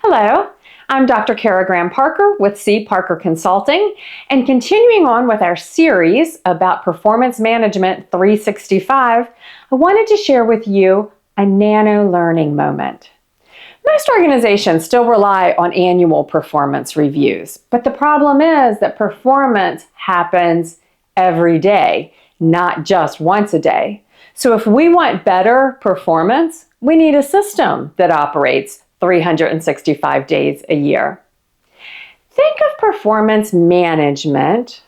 Hello, I'm Dr. Kara Graham Parker with C. Parker Consulting, and continuing on with our series about Performance Management 365, I wanted to share with you a nano learning moment. Most organizations still rely on annual performance reviews, but the problem is that performance happens every day, not just once a day. So if we want better performance, we need a system that operates 365 days a year. Think of performance management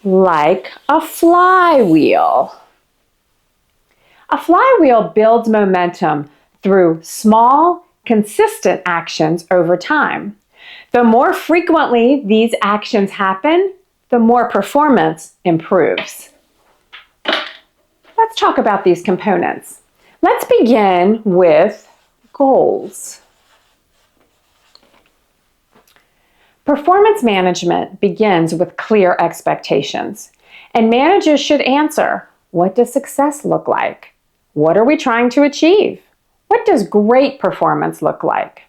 like a flywheel. A flywheel builds momentum through small, consistent actions over time. The more frequently these actions happen, the more performance improves. Let's talk about these components. Let's begin with goals. Performance management begins with clear expectations, and managers should answer, what does success look like? What are we trying to achieve? What does great performance look like?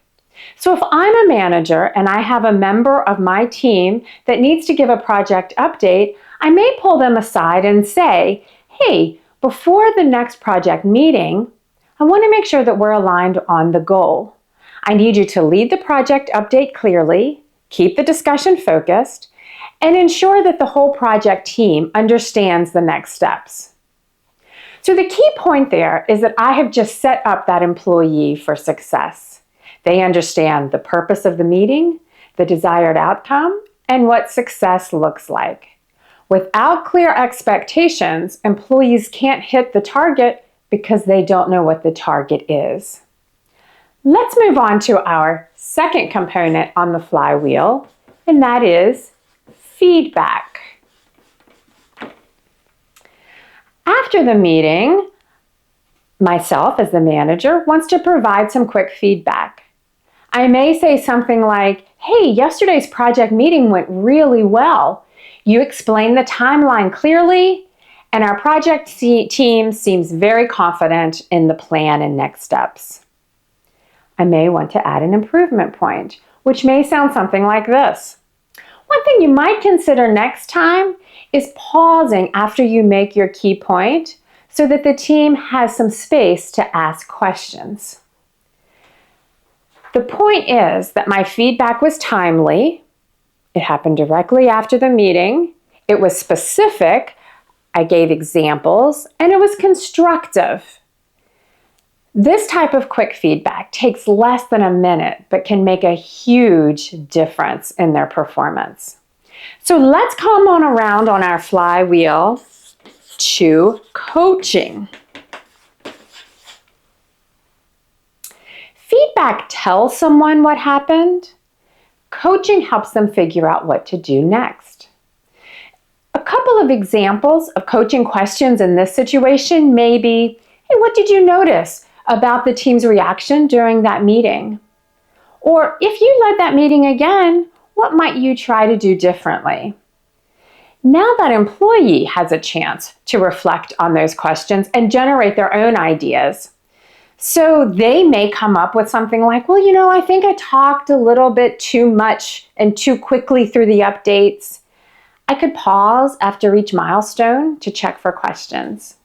So if I'm a manager and I have a member of my team that needs to give a project update, I may pull them aside and say, hey, before the next project meeting, I want to make sure that we're aligned on the goal. I need you to lead the project update clearly, keep the discussion focused, and ensure that the whole project team understands the next steps. So the key point there is that I have just set up that employee for success. They understand the purpose of the meeting, the desired outcome, and what success looks like. Without clear expectations, employees can't hit the target because they don't know what the target is. Let's move on to our second component on the flywheel, and that is feedback. After the meeting, myself as the manager wants to provide some quick feedback. I may say something like, hey, yesterday's project meeting went really well. You explained the timeline clearly, and our project team seems very confident in the plan and next steps. I may want to add an improvement point, which may sound something like this. One thing you might consider next time is pausing after you make your key point so that the team has some space to ask questions. The point is that my feedback was timely. It happened directly after the meeting. It was specific. I gave examples, and it was constructive. This type of quick feedback takes less than a minute, but can make a huge difference in their performance. So let's come on around on our flywheel to coaching. Feedback tells someone what happened. Coaching helps them figure out what to do next. A couple of examples of coaching questions in this situation may be, hey, what did you notice about the team's reaction during that meeting? Or if you led that meeting again, what might you try to do differently? Now that employee has a chance to reflect on those questions and generate their own ideas. So they may come up with something like, well, I think I talked a little bit too much and too quickly through the updates. I could pause after each milestone to check for questions.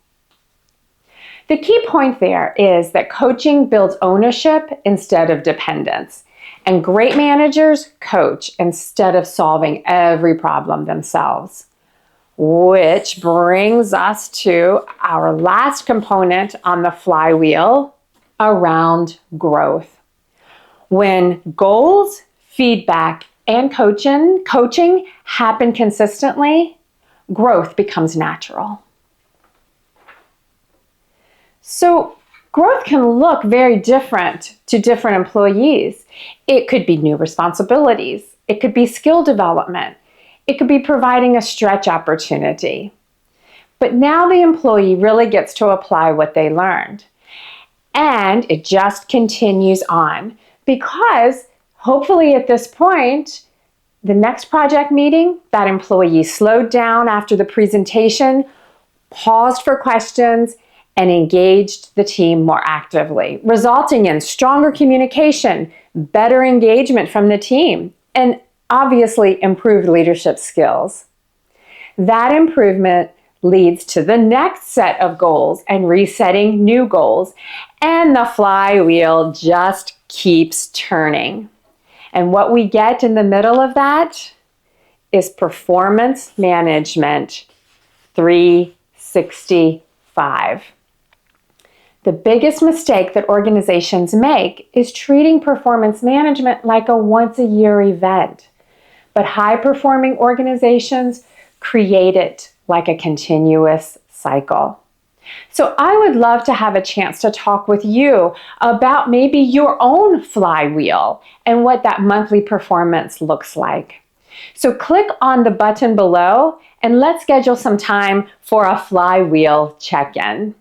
The key point there is that coaching builds ownership instead of dependence, and great managers coach instead of solving every problem themselves. Which brings us to our last component on the flywheel around growth. When goals, feedback, and coaching happen consistently, growth becomes natural. So growth can look very different to different employees. It could be new responsibilities. It could be skill development. It could be providing a stretch opportunity. But now the employee really gets to apply what they learned. And it just continues on because hopefully at this point, the next project meeting, that employee slowed down after the presentation, paused for questions, and engaged the team more actively, resulting in stronger communication, better engagement from the team, and obviously improved leadership skills. That improvement leads to the next set of goals and resetting new goals, and the flywheel just keeps turning. And what we get in the middle of that is performance management 365. The biggest mistake that organizations make is treating performance management like a once-a-year event. But high-performing organizations create it like a continuous cycle. So I would love to have a chance to talk with you about maybe your own flywheel and what that monthly performance looks like. So click on the button below and let's schedule some time for a flywheel check-in.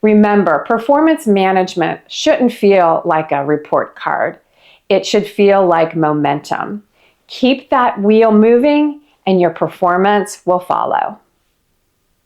Remember, performance management shouldn't feel like a report card. It should feel like momentum. Keep that wheel moving and your performance will follow.